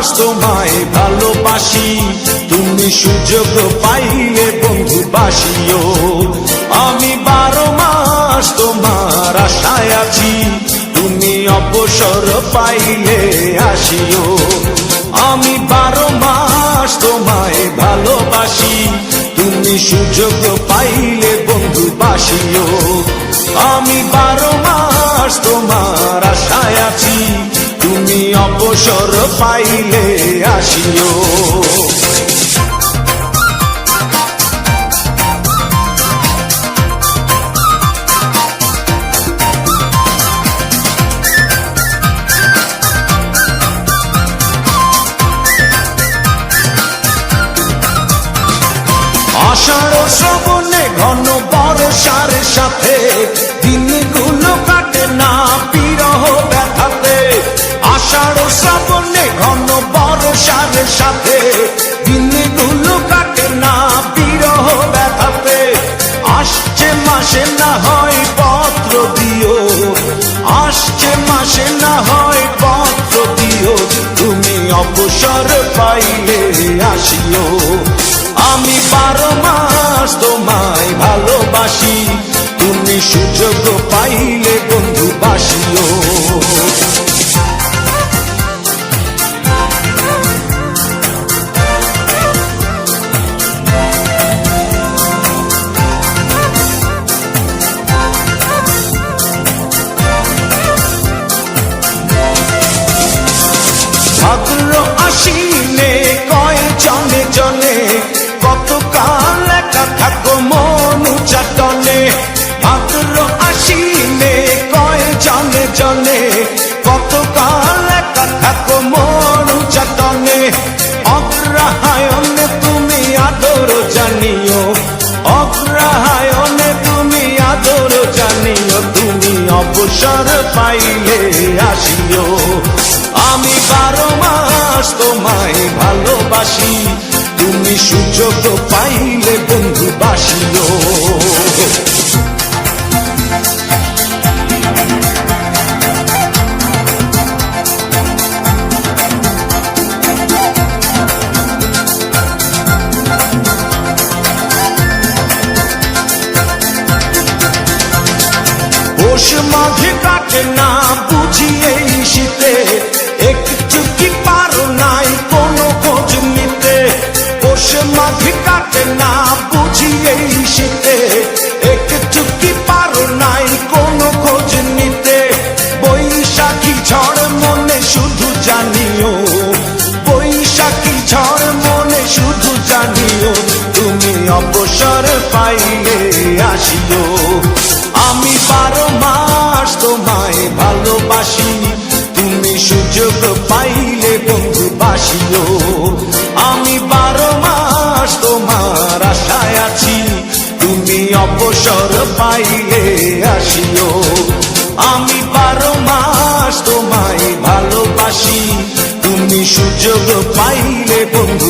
মাস তোমায় ভালোবাসি, তুমি সুযোগ পাইলে বন্ধু বাসিও। আমি 12 মাস তোমার আশায় আছি, তুমি অবসর পাইলে আসিও। আমি 12 মাস তোমায় ভালোবাসি, তুমি সুযোগ পাইলে বন্ধু বাসিও। আমি 12 মাস তোমার আশায় আছি, তুমি অবসর পাইলে আসিও। আষাঢ় শ্রাবণে ঘন বর্ষার সাথে দিনগুলো কাটে না বিরহ ব্যথাতে। আষাঢ় শ্রাবণে ঘন বর্ষার সাথে দিনগুলো কাটে না বিরহ ব্যথাতে। আসছে মাসে না হয় পত্র দিও, আসছে মাসে না হয় পত্র দিও, তুমি অবসর পাইলে আসিও। আমি 12 মাস তোমায় ভালোবাসি, তুমি সুযোগ পাইলে বন্ধু বাসিও। ভাদ্র আশ্বিনে কয় জনে জনে, কতকাল একা থাকো মন চাটনে। ভাদ্র আশ্বিনে কয় জনে জনে, কতকাল একা থাকো মন চাটনে। অগ্রহায়ণে তুমি আদর জানিও, অগ্রহায়ণে তুমি আদর জানিও, তুমি অবসর পাইলে আসিও। আমি 12 মাস তোমায় ভালোবাসি, তুমি সুযোগ পাইলে বন্ধু বাসিও। পৌষ মাঘে কাটে না বুঝি এই শীতে, একটু কি পারো নাই কোনো খোঁজ নিতে। পৌষ মাঘে কাটে না বুঝি এই শীতে, একটু কি পারো নাই কোনো খোঁজ নিতে। বৈশাখী ঝড় মনে শুধু জানিও, বৈশাখী ঝড় মনে শুধু জানিও, তুমি অবসর পাইলে আসিও। আমি 12 মাস তোমায় ভালোবাসি, তুমি সুযোগ পাইলে বন্ধু বাসিও। আমি 12 মাস তোমার আশায় আছি, তুমি অবসর পাইলে আসিও। আমি 12 মাস তোমায় ভালোবাসি, তুমি সুযোগ পাইলে বন্ধু